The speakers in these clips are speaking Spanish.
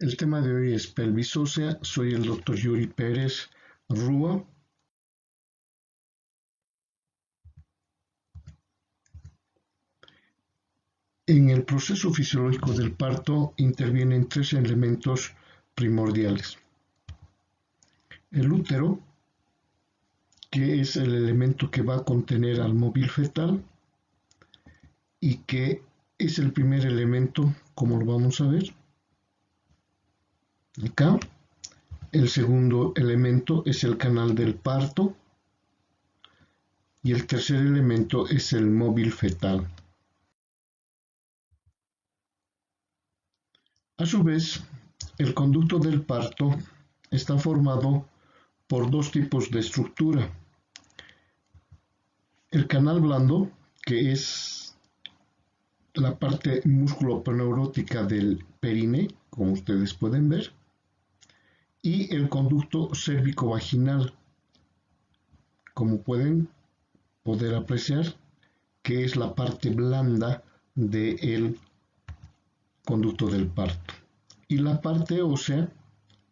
El tema de hoy es pelvis ósea. Soy el Dr. Yuri Pérez Rúa. En el proceso fisiológico del parto intervienen tres elementos primordiales. El útero, que es el elemento que va a contener al móvil fetal y que es el primer elemento, como lo vamos a ver acá. El segundo elemento es el canal del parto y el tercer elemento es el móvil fetal. A su vez, el conducto del parto está formado por dos tipos de estructura. El canal blando, que es la parte musculopneurótica del perine, como ustedes pueden ver, y el conducto cérvico-vaginal, como pueden apreciar, que es la parte blanda del conducto del parto. Y la parte ósea,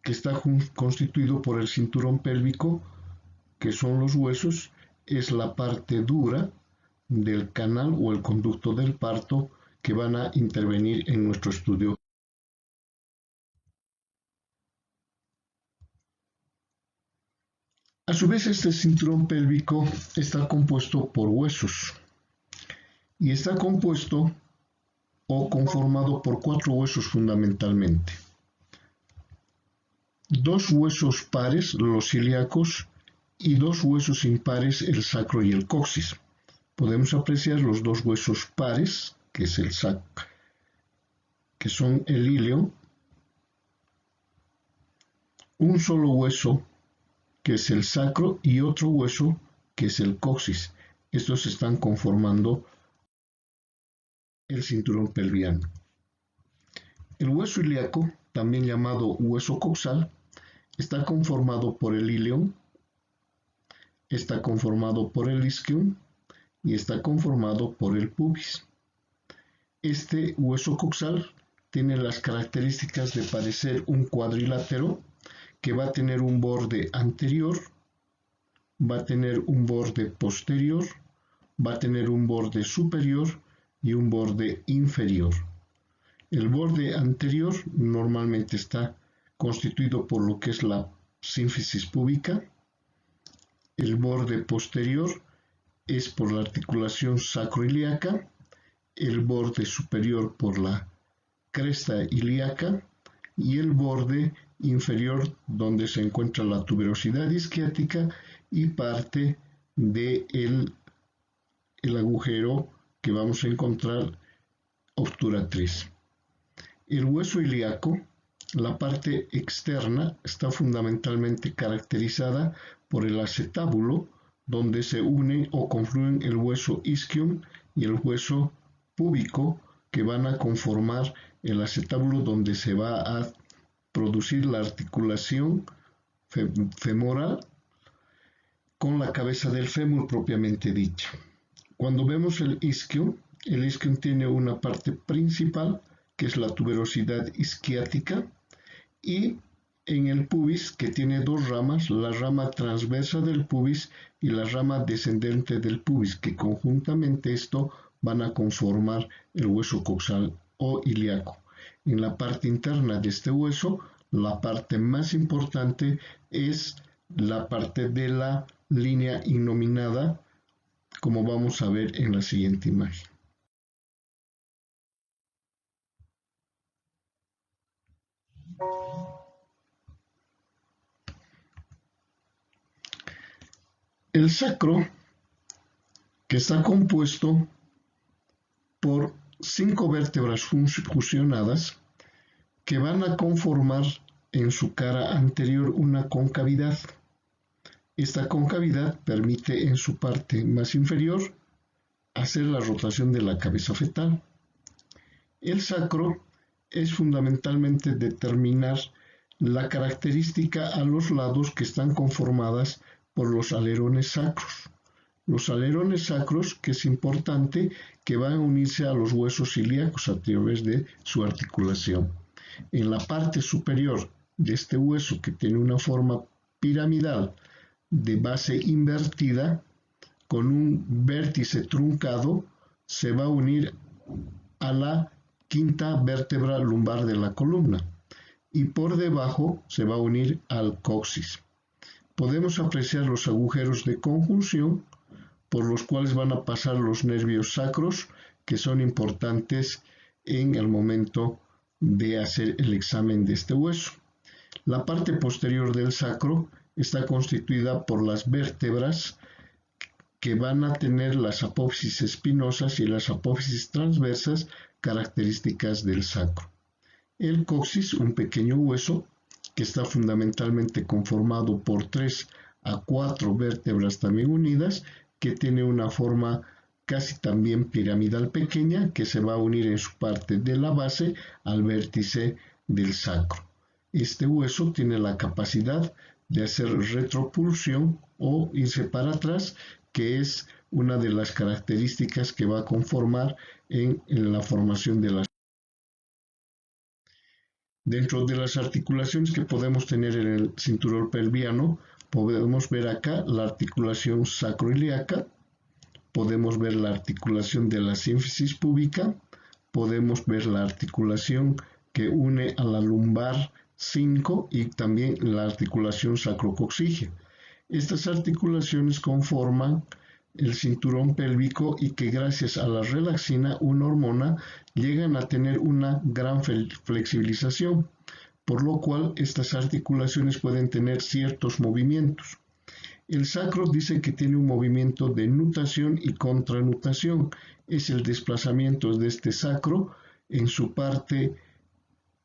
que está constituido por el cinturón pélvico, que son los huesos, es la parte dura del canal o el conducto del parto que van a intervenir en nuestro estudio. A su vez, este cinturón pélvico está compuesto por huesos y está compuesto o conformado por 4 huesos fundamentalmente. 2 huesos pares, los ilíacos, y 2 huesos impares, el sacro y el coxis. Podemos apreciar los 2 huesos pares, que es el sacro, que son el ilio, un solo hueso, que es el sacro, y otro hueso, que es el coxis. Estos están conformando el cinturón pelviano. El hueso ilíaco, también llamado hueso coxal, está conformado por el ilion, está conformado por el isquion y está conformado por el pubis. Este hueso coxal tiene las características de parecer un cuadrilátero que va a tener un borde anterior, va a tener un borde posterior, va a tener un borde superior y un borde inferior. El borde anterior normalmente está constituido por lo que es la sínfisis púbica. El borde posterior es por la articulación sacroilíaca, el borde superior por la cresta ilíaca y el borde inferior donde se encuentra la tuberosidad isquiática y parte del agujero que vamos a encontrar obturatriz. El hueso ilíaco, la parte externa, está fundamentalmente caracterizada por el acetábulo, donde se unen o confluyen el hueso isquion y el hueso púbico, que van a conformar el acetábulo donde se va a producir la articulación femoral con la cabeza del fémur propiamente dicha. Cuando vemos el isquion tiene una parte principal, que es la tuberosidad isquiática, y en el pubis, que tiene 2 ramas, la rama transversa del pubis y la rama descendente del pubis, que conjuntamente esto van a conformar el hueso coxal o ilíaco. En la parte interna de este hueso, la parte más importante es la parte de la línea innominada, como vamos a ver en la siguiente imagen. El sacro, que está compuesto por 5 vértebras fusionadas que van a conformar en su cara anterior una concavidad. Esta concavidad permite en su parte más inferior hacer la rotación de la cabeza fetal. El sacro es fundamentalmente determinar la característica a los lados que están conformadas por los alerones sacros. Los alerones sacros, que es importante, que van a unirse a los huesos ilíacos a través de su articulación. En la parte superior de este hueso, que tiene una forma piramidal de base invertida, con un vértice truncado, se va a unir a la quinta vértebra lumbar de la columna y por debajo se va a unir al coxis. Podemos apreciar los agujeros de conjunción por los cuales van a pasar los nervios sacros, que son importantes en el momento de hacer el examen de este hueso. La parte posterior del sacro está constituida por las vértebras que van a tener las apófisis espinosas y las apófisis transversas características del sacro. El coxis, un pequeño hueso que está fundamentalmente conformado por 3 a 4 vértebras también unidas, que tiene una forma casi también piramidal pequeña, que se va a unir en su parte de la base al vértice del sacro. Este hueso tiene la capacidad de hacer retropulsión o irse para atrás, que es una de las características que va a conformar en la formación de las. Dentro de las articulaciones que podemos tener en el cinturón pelviano, podemos ver acá la articulación sacroiliaca, podemos ver la articulación de la sínfisis púbica, podemos ver la articulación que une a la lumbar 5 y también la articulación sacrocoxígea. Estas articulaciones conforman el cinturón pélvico y que gracias a la relaxina, una hormona, llegan a tener una gran flexibilización, por lo cual estas articulaciones pueden tener ciertos movimientos. El sacro dice que tiene un movimiento de nutación y contranutación. Es el desplazamiento de este sacro en su parte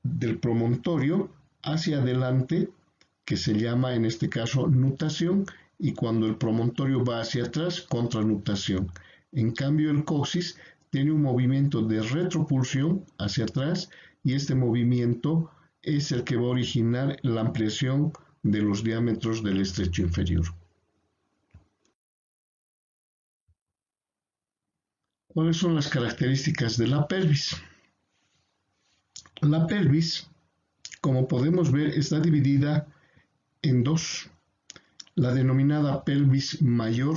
del promontorio hacia adelante, que se llama en este caso nutación, y cuando el promontorio va hacia atrás, contranutación. En cambio, el coxis tiene un movimiento de retropulsión hacia atrás y este movimiento es el que va a originar la ampliación de los diámetros del estrecho inferior. ¿Cuáles son las características de la pelvis? La pelvis, como podemos ver, está dividida en dos. La denominada pelvis mayor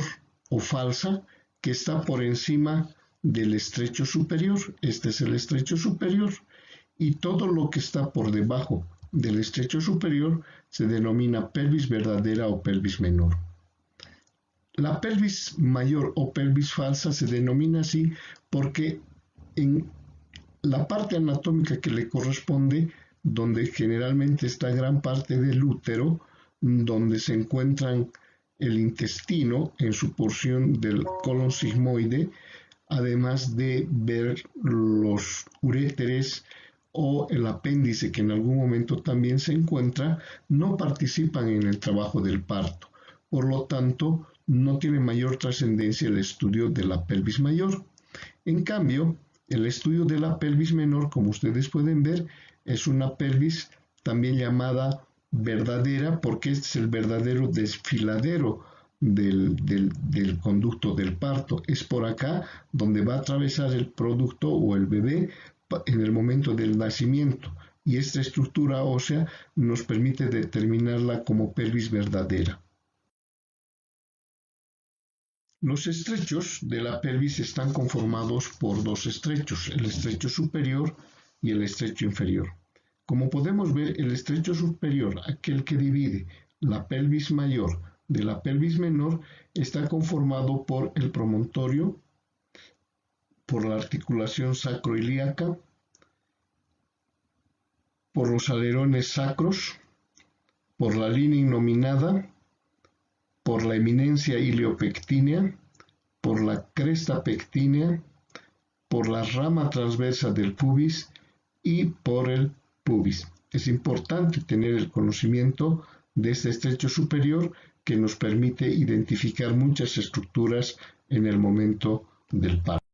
o falsa, que está por encima del estrecho superior. Este es el estrecho superior, y todo lo que está por debajo del estrecho superior se denomina pelvis verdadera o pelvis menor. La pelvis mayor o pelvis falsa se denomina así porque en la parte anatómica que le corresponde, donde generalmente está gran parte del útero, donde se encuentran el intestino en su porción del colon sigmoide, además de ver los uréteres o el apéndice, que en algún momento también se encuentra, no participan en el trabajo del parto. Por lo tanto, no tiene mayor trascendencia el estudio de la pelvis mayor. En cambio, el estudio de la pelvis menor, como ustedes pueden ver, es una pelvis también llamada verdadera, porque este es el verdadero desfiladero del conducto del parto. Es por acá donde va a atravesar el producto o el bebé en el momento del nacimiento, y esta estructura ósea nos permite determinarla como pelvis verdadera. Los estrechos de la pelvis están conformados por dos estrechos, el estrecho superior y el estrecho inferior. Como podemos ver, el estrecho superior, aquel que divide la pelvis mayor de la pelvis menor, está conformado por el promontorio, por la articulación sacroiliaca, por los alerones sacros, por la línea innominada, por la eminencia iliopectínea, por la cresta pectínea, por la rama transversa del pubis y por el pubis. Es importante tener el conocimiento de este estrecho superior, que nos permite identificar muchas estructuras en el momento del parto.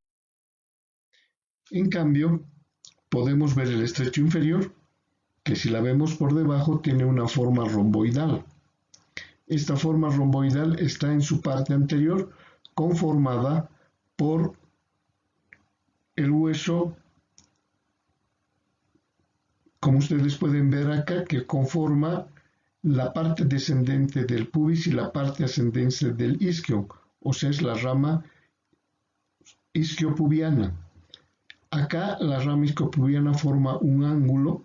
En cambio, podemos ver el estrecho inferior, que si la vemos por debajo tiene una forma romboidal. Esta forma romboidal está en su parte anterior, conformada por el hueso como ustedes pueden ver acá, que conforma la parte descendente del pubis y la parte ascendente del isquio, o sea, es la rama isquiopubiana. Acá la rama isquiopubiana forma un ángulo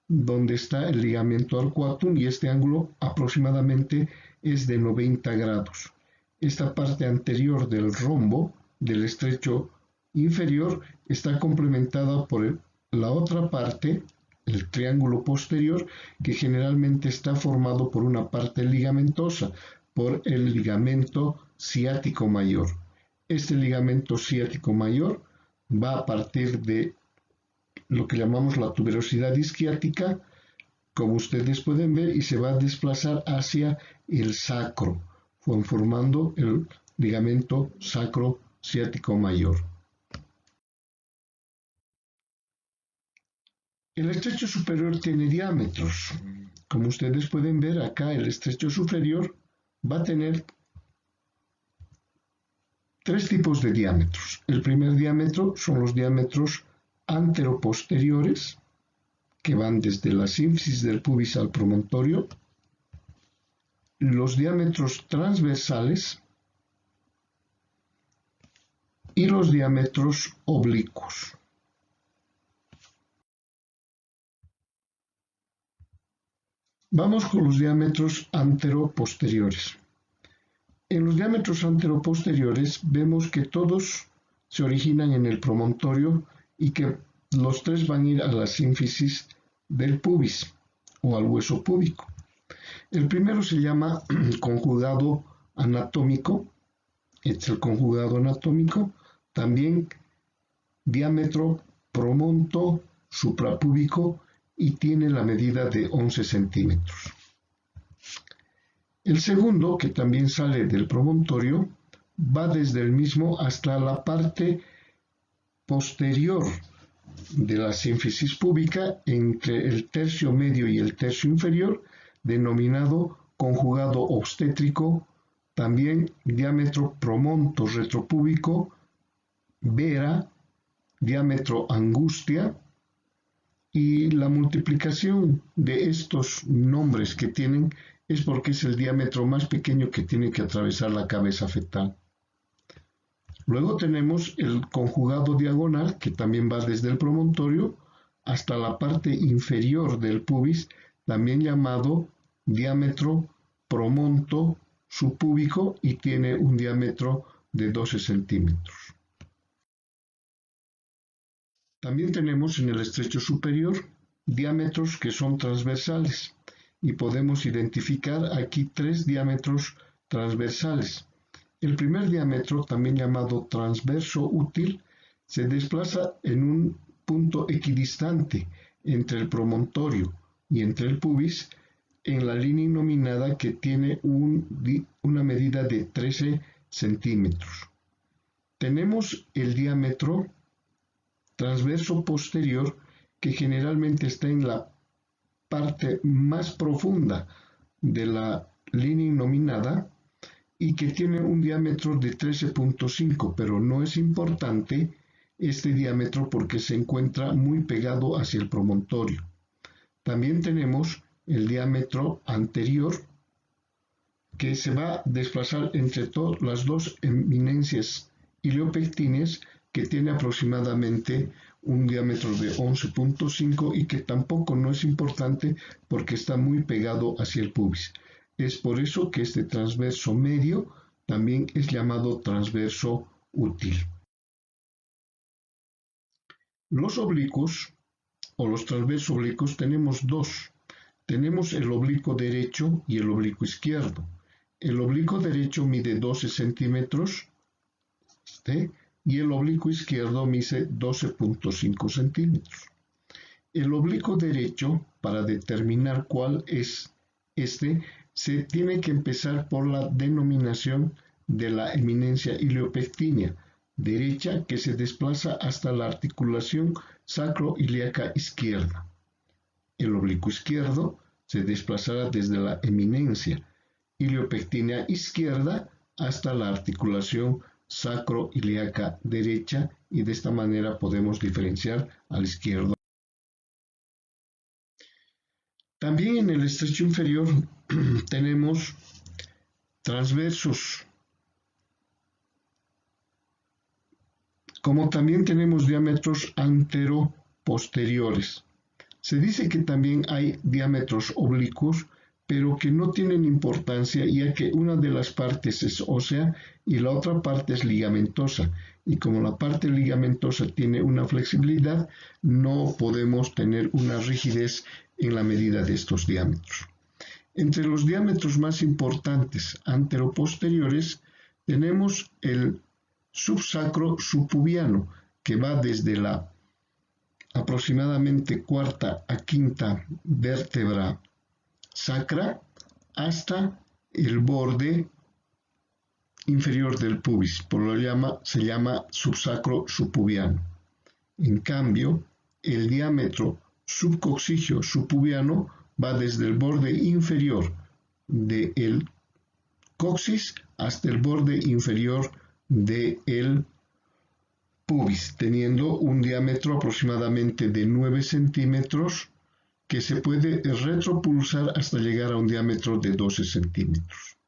donde está el ligamento arcuatum y este ángulo aproximadamente es de 90 grados. Esta parte anterior del rombo, del estrecho inferior, está complementada por la otra parte, el triángulo posterior, que generalmente está formado por una parte ligamentosa, por el ligamento ciático mayor. Este ligamento ciático mayor va a partir de lo que llamamos la tuberosidad isquiática, como ustedes pueden ver, y se va a desplazar hacia el sacro, formando el ligamento sacro ciático mayor. El estrecho superior tiene diámetros. Como ustedes pueden ver acá, el estrecho superior va a tener tres tipos de diámetros. El primer diámetro son los diámetros anteroposteriores, que van desde la sínfisis del pubis al promontorio. Los diámetros transversales y los diámetros oblicuos. Vamos con los diámetros anteroposteriores. En los diámetros anteroposteriores vemos que todos se originan en el promontorio y que los tres van a ir a la sínfisis del pubis o al hueso púbico. El primero se llama conjugado anatómico, este es el conjugado anatómico, también diámetro promonto suprapúbico y tiene la medida de 11 centímetros. El segundo, que también sale del promontorio, va desde el mismo hasta la parte posterior de la sínfisis púbica, entre el tercio medio y el tercio inferior, denominado conjugado obstétrico, también diámetro promonto retropúbico, vera, diámetro angustia, y la multiplicación de estos nombres que tienen es porque es el diámetro más pequeño que tiene que atravesar la cabeza fetal. Luego tenemos el conjugado diagonal, que también va desde el promontorio hasta la parte inferior del pubis, también llamado diámetro promonto subpúbico y tiene un diámetro de 12 centímetros. También tenemos en el estrecho superior diámetros que son transversales y podemos identificar aquí tres diámetros transversales. El primer diámetro, también llamado transverso útil, se desplaza en un punto equidistante entre el promontorio y entre el pubis en la línea innominada que tiene una medida de 13 centímetros. Tenemos el diámetro transverso posterior, que generalmente está en la parte más profunda de la línea innominada y que tiene un diámetro de 13.5, pero no es importante este diámetro porque se encuentra muy pegado hacia el promontorio. También tenemos el diámetro anterior, que se va a desplazar entre las dos eminencias iliopectíneas, que tiene aproximadamente un diámetro de 11.5 y que tampoco no es importante porque está muy pegado hacia el pubis. Es por eso que este transverso medio también es llamado transverso útil. Los oblicuos o los transversos oblicuos tenemos dos. Tenemos el oblicuo derecho y el oblicuo izquierdo. El oblicuo derecho mide 12 centímetros, y el oblicuo izquierdo mide 12.5 centímetros. El oblicuo derecho, para determinar cuál es se tiene que empezar por la denominación de la eminencia iliopectínea derecha, que se desplaza hasta la articulación sacroiliaca izquierda. El oblicuo izquierdo se desplazará desde la eminencia iliopectínea izquierda hasta la articulación sacroiliaca derecha, y de esta manera podemos diferenciar al izquierdo. También en el estrecho inferior tenemos transversos, como también tenemos diámetros antero-posteriores. Se dice que también hay diámetros oblicuos, pero que no tienen importancia ya que una de las partes es ósea y la otra parte es ligamentosa. Y como la parte ligamentosa tiene una flexibilidad, no podemos tener una rigidez en la medida de estos diámetros. Entre los diámetros más importantes anteroposteriores tenemos el subsacro subpubiano, que va desde la aproximadamente cuarta a quinta vértebra sacra hasta el borde inferior del pubis, se llama subsacro subpubiano. En cambio, el diámetro subcoxigio subpubiano va desde el borde inferior del coxis hasta el borde inferior del pubis, teniendo un diámetro aproximadamente de 9 centímetros que se puede retropulsar hasta llegar a un diámetro de 12 centímetros.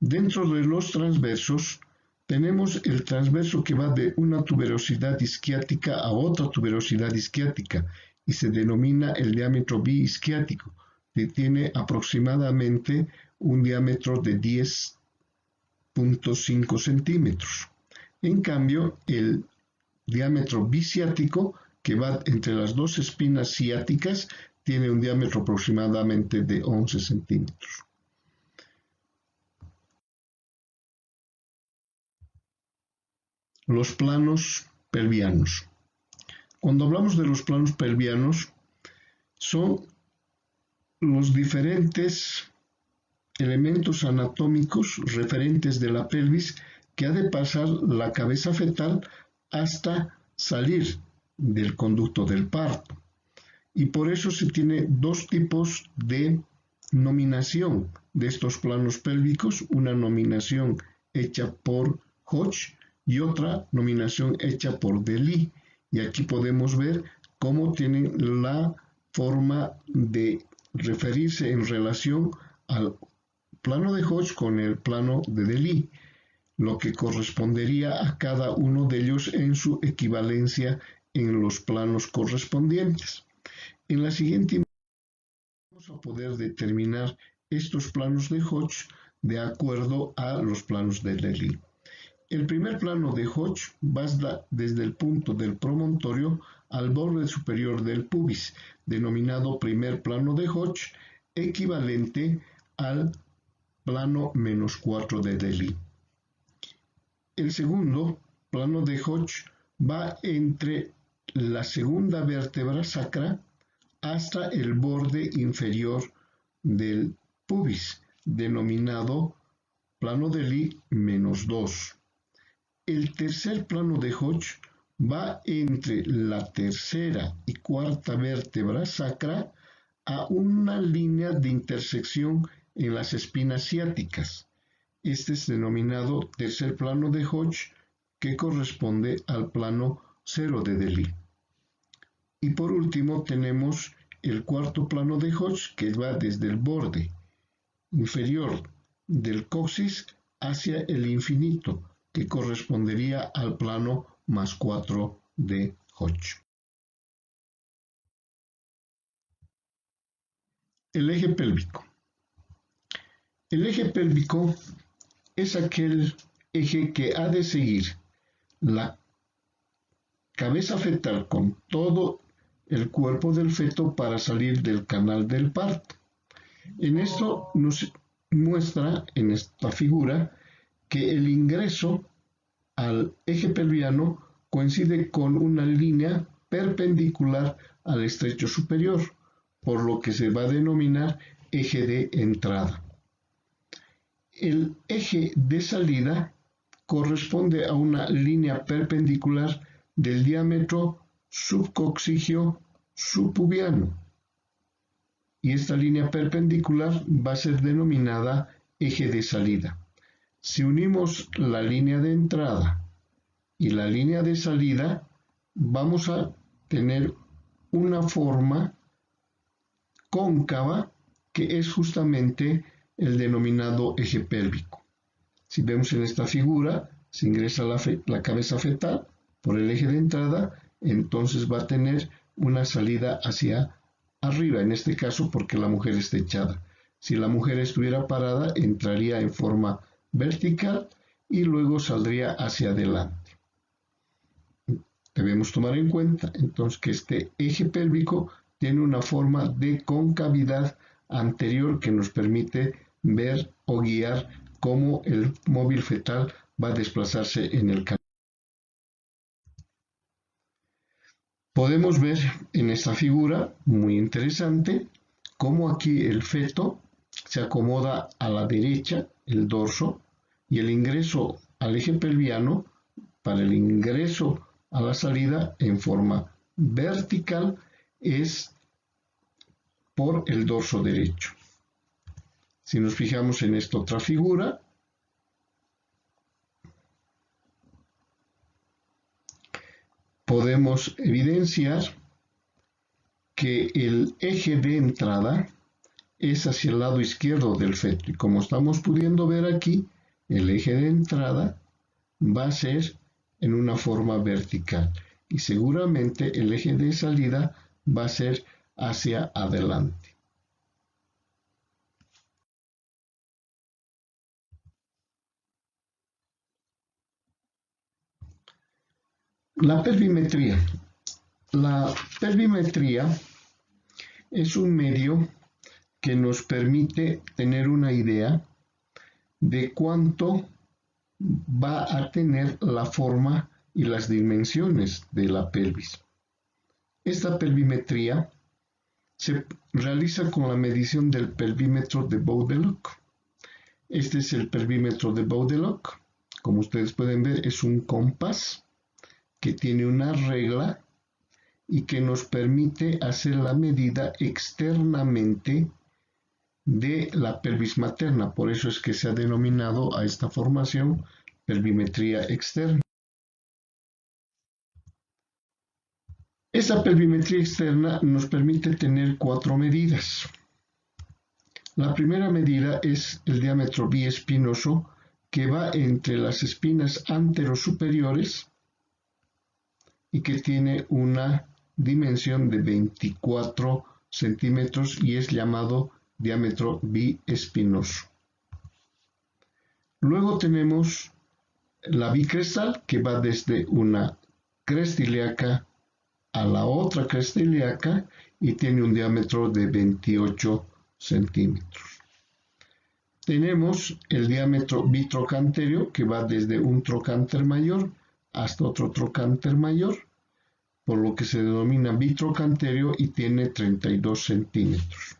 Dentro de los transversos tenemos el transverso que va de una tuberosidad isquiática a otra tuberosidad isquiática y se denomina el diámetro biisquiático, que tiene aproximadamente un diámetro de 10.5 centímetros. En cambio, el diámetro biciático, que va entre las dos espinas ciáticas, tiene un diámetro aproximadamente de 11 centímetros. Los planos pelvianos. Cuando hablamos de los planos pelvianos, son los diferentes elementos anatómicos referentes de la pelvis que ha de pasar la cabeza fetal hasta salir del conducto del parto. Y por eso se tiene dos tipos de nominación de estos planos pélvicos, una nominación hecha por Hodge y otra nominación hecha por Delis. Y aquí podemos ver cómo tienen la forma de referirse en relación al plano de Hodge con el plano de Delis, lo que correspondería a cada uno de ellos en su equivalencia en los planos correspondientes. En la siguiente imagen vamos a poder determinar estos planos de Hodge de acuerdo a los planos de Delis. El primer plano de Hodge va desde el punto del promontorio al borde superior del pubis, denominado primer plano de Hodge, equivalente al plano -4 de Delis. El segundo plano de Hodge va entre la segunda vértebra sacra hasta el borde inferior del pubis, denominado plano Delis -2. El tercer plano de Hodge va entre la tercera y cuarta vértebra sacra a una línea de intersección en las espinas ciáticas. Este es denominado tercer plano de Hodge, que corresponde al plano 0 de Delis. Y por último tenemos el cuarto plano de Hodge, que va desde el borde inferior del coxis hacia el infinito, que correspondería al plano +4 de Hodge. El eje pélvico. El eje pélvico es aquel eje que ha de seguir la cabeza fetal con todo el cuerpo del feto para salir del canal del parto. En esto nos muestra en esta figura que el ingreso al eje pelviano coincide con una línea perpendicular al estrecho superior, por lo que se va a denominar eje de entrada. El eje de salida corresponde a una línea perpendicular del diámetro subcoxigio subpubiano, y esta línea perpendicular va a ser denominada eje de salida. Si unimos la línea de entrada y la línea de salida, vamos a tener una forma cóncava, que es justamente el denominado eje pélvico. Si vemos en esta figura, se ingresa la cabeza fetal por el eje de entrada, entonces va a tener una salida hacia arriba, en este caso porque la mujer está echada. Si la mujer estuviera parada, entraría en forma vertical y luego saldría hacia adelante. Debemos tomar en cuenta entonces que este eje pélvico tiene una forma de concavidad anterior que nos permite ver o guiar cómo el móvil fetal va a desplazarse en el canal. Podemos ver en esta figura, muy interesante, cómo aquí el feto se acomoda a la derecha, el dorso, y el ingreso al eje pelviano, para el ingreso a la salida en forma vertical, es por el dorso derecho. Si nos fijamos en esta otra figura, podemos evidenciar que el eje de entrada es hacia el lado izquierdo del feto. Y como estamos pudiendo ver aquí, el eje de entrada va a ser en una forma vertical. Y seguramente el eje de salida va a ser hacia adelante. La pelvimetría. La pelvimetría es un medio que nos permite tener una idea de cuánto va a tener la forma y las dimensiones de la pelvis. Esta pelvimetría se realiza con la medición del pelvímetro de Baudeloc. Este es el pelvímetro de Baudeloc. Como ustedes pueden ver, es un compás que tiene una regla y que nos permite hacer la medida externamente de la pelvis materna. Por eso es que se ha denominado a esta formación pelvimetría externa. Esta pelvimetría externa nos permite tener 4 medidas. La primera medida es el diámetro biespinoso, que va entre las espinas anterosuperiores y que tiene una dimensión de 24 centímetros y es llamado diámetro biespinoso. Luego tenemos la bicrestal, que va desde una cresta ilíaca a la otra cresta ilíaca y tiene un diámetro de 28 centímetros. Tenemos el diámetro bitrocantéreo, que va desde un trocánter mayor hasta otro trocánter mayor, por lo que se denomina bitrocantéreo y tiene 32 centímetros.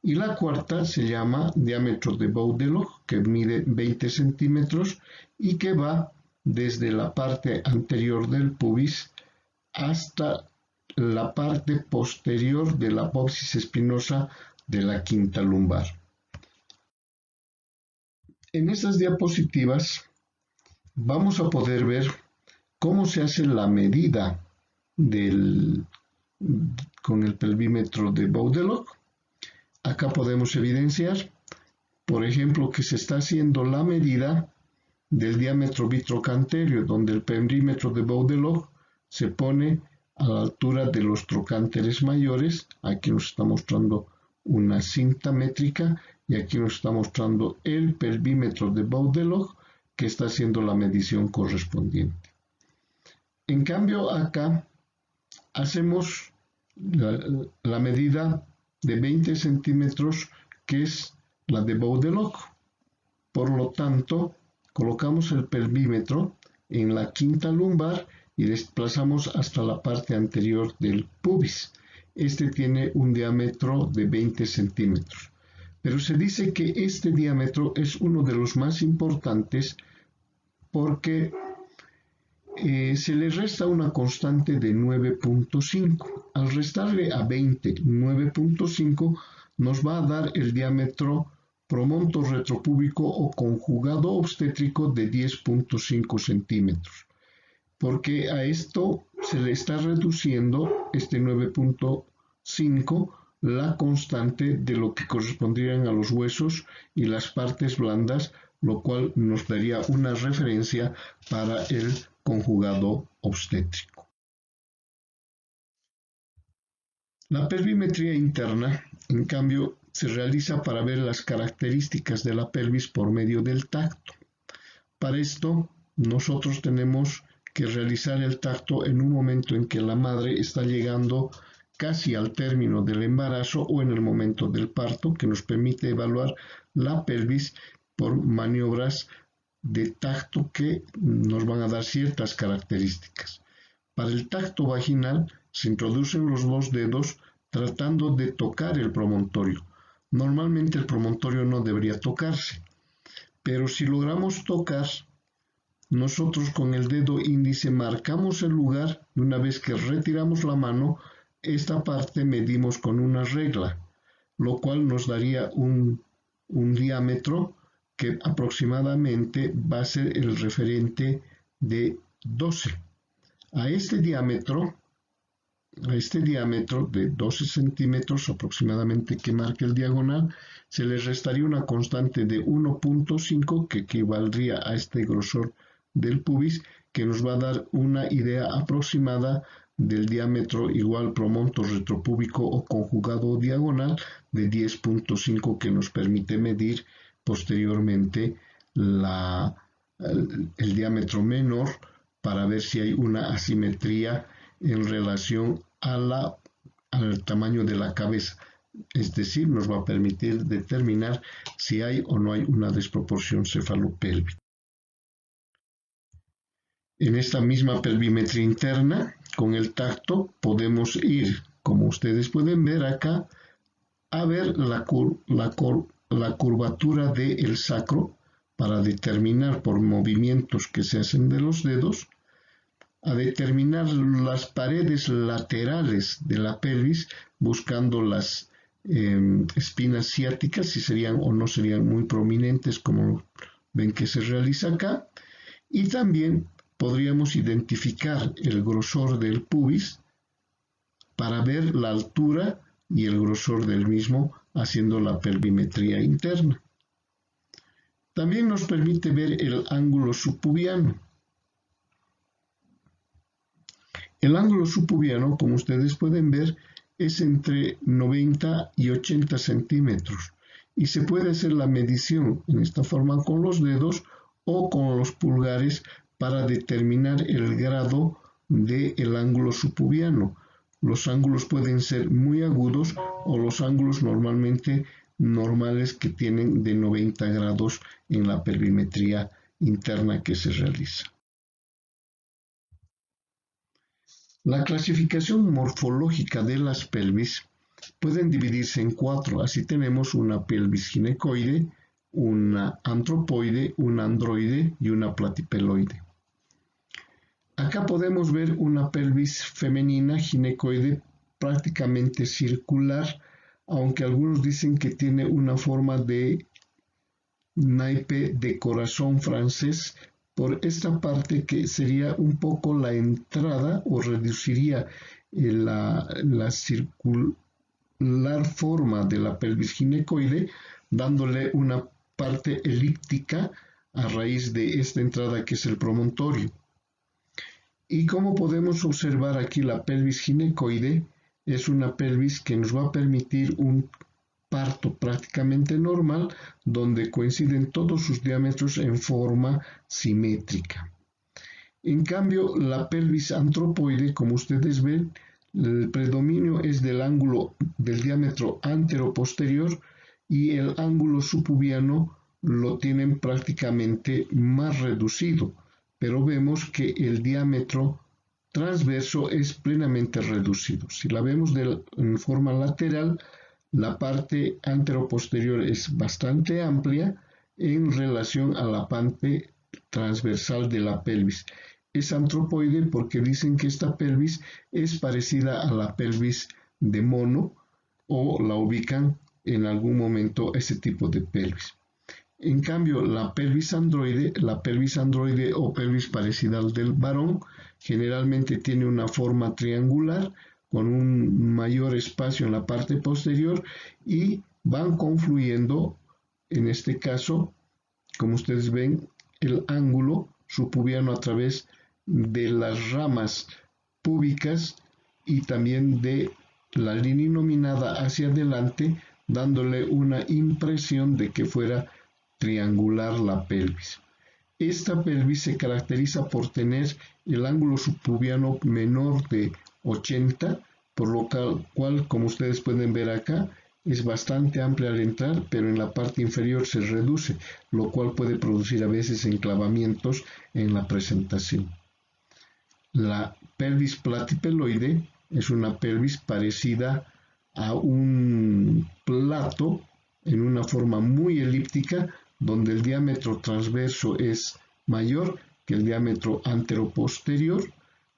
Y la cuarta se llama diámetro de Baudeloc, que mide 20 centímetros y que va desde la parte anterior del pubis hasta la parte posterior de la apófisis espinosa de la quinta lumbar. En estas diapositivas vamos a poder ver cómo se hace la medida con el pelvímetro de Baudeloc. Acá podemos evidenciar, por ejemplo, que se está haciendo la medida del diámetro bitrocantéreo, donde el perímetro de Baudeloc se pone a la altura de los trocánteres mayores. Aquí nos está mostrando una cinta métrica y aquí nos está mostrando el pelvímetro de Baudeloc, que está haciendo la medición correspondiente. En cambio, acá hacemos la medida de 20 centímetros, que es la de Baudeloc. Por lo tanto, colocamos el pelvímetro en la quinta lumbar y desplazamos hasta la parte anterior del pubis. Este tiene un diámetro de 20 centímetros. Pero se dice que este diámetro es uno de los más importantes porque se le resta una constante de 9.5. Al restarle a 20, 9.5 nos va a dar el diámetro promonto retropúbico o conjugado obstétrico de 10.5 centímetros. Porque a esto se le está reduciendo este 9.5 la constante de lo que corresponderían a los huesos y las partes blandas, lo cual nos daría una referencia para el conjugado obstétrico. La pelvimetría interna, en cambio, se realiza para ver las características de la pelvis por medio del tacto. Para esto, nosotros tenemos que realizar el tacto en un momento en que la madre está llegando casi al término del embarazo o en el momento del parto, que nos permite evaluar la pelvis por maniobras de tacto que nos van a dar ciertas características. Para el tacto vaginal se introducen los dos dedos tratando de tocar el promontorio. Normalmente el promontorio no debería tocarse, pero si logramos tocar, nosotros con el dedo índice marcamos el lugar y una vez que retiramos la mano, esta parte medimos con una regla, lo cual nos daría un diámetro que aproximadamente va a ser el referente de 12. A este diámetro de 12 centímetros aproximadamente que marca el diagonal, se le restaría una constante de 1.5 que equivaldría a este grosor del pubis, que nos va a dar una idea aproximada del diámetro igual promonto retropúbico o conjugado diagonal de 10.5 que nos permite medir posteriormente el diámetro menor para ver si hay una asimetría en relación al tamaño de la cabeza. Es decir, nos va a permitir determinar si hay o no hay una desproporción cefalopélvica. En esta misma pelvimetría interna, con el tacto, podemos ir, como ustedes pueden ver acá, a ver la curvatura del sacro para determinar por movimientos que se hacen de los dedos, a determinar las paredes laterales de la pelvis buscando las espinas ciáticas, si serían o no serían muy prominentes como ven que se realiza acá, y también podríamos identificar el grosor del pubis para ver la altura y el grosor del mismo haciendo la pelvimetría interna. También nos permite ver el ángulo subpubiano. El ángulo subpubiano, como ustedes pueden ver, es entre 90 y 80 centímetros y se puede hacer la medición en esta forma con los dedos o con los pulgares para determinar el grado del ángulo subpubiano. Los ángulos pueden ser muy agudos o los ángulos normalmente normales que tienen de 90 grados en la pelvimetría interna que se realiza. La clasificación morfológica de las pelvis pueden dividirse en 4. Así tenemos una pelvis ginecoide, una antropoide, una androide y una platipeloide. Acá podemos ver una pelvis femenina ginecoide prácticamente circular, aunque algunos dicen que tiene una forma de naipe de corazón francés, por esta parte que sería un poco la entrada o reduciría la circular forma de la pelvis ginecoide, dándole una parte elíptica a raíz de esta entrada que es el promontorio. Y como podemos observar aquí, la pelvis ginecoide es una pelvis que nos va a permitir un parto prácticamente normal, donde coinciden todos sus diámetros en forma simétrica. En cambio, la pelvis antropoide, como ustedes ven, el predominio es del ángulo del diámetro antero-posterior y el ángulo subpubiano lo tienen prácticamente más reducido, pero vemos que el diámetro transverso es plenamente reducido. Si la vemos en forma lateral, la parte antero-posterior es bastante amplia en relación a la parte transversal de la pelvis. Es antropoide porque dicen que esta pelvis es parecida a la pelvis de mono o la ubican en algún momento ese tipo de pelvis. En cambio, la pelvis androide o pelvis parecida al del varón, generalmente tiene una forma triangular con un mayor espacio en la parte posterior y van confluyendo, en este caso, como ustedes ven, el ángulo subpubiano a través de las ramas púbicas y también de la línea nominada hacia adelante, dándole una impresión de que fuera triangular la pelvis. Esta pelvis se caracteriza por tener el ángulo subpubiano menor de 80, por lo cual, como ustedes pueden ver acá, es bastante amplia al entrar, pero en la parte inferior se reduce, lo cual puede producir a veces enclavamientos en la presentación. La pelvis platipeloide es una pelvis parecida a un plato en una forma muy elíptica, donde el diámetro transverso es mayor que el diámetro anteroposterior.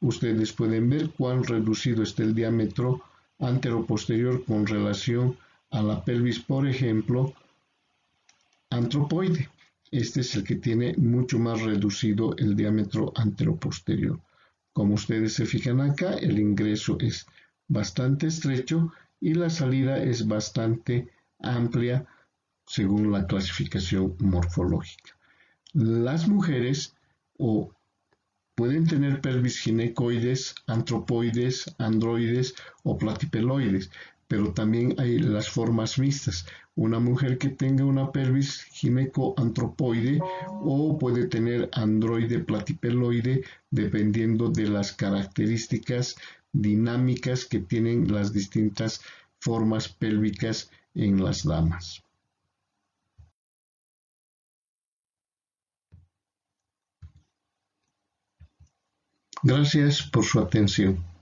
Ustedes pueden ver cuán reducido está el diámetro anteroposterior con relación a la pelvis, por ejemplo, antropoide. Este es el que tiene mucho más reducido el diámetro anteroposterior. Como ustedes se fijan acá, el ingreso es bastante estrecho y la salida es bastante amplia según la clasificación morfológica. Las mujeres pueden tener pelvis ginecoides, antropoides, androides o platipeloides, pero también hay las formas mixtas. Una mujer que tenga una pelvis gineco-antropoide o puede tener androide platipeloide dependiendo de las características dinámicas que tienen las distintas formas pélvicas en las damas. Gracias por su atención.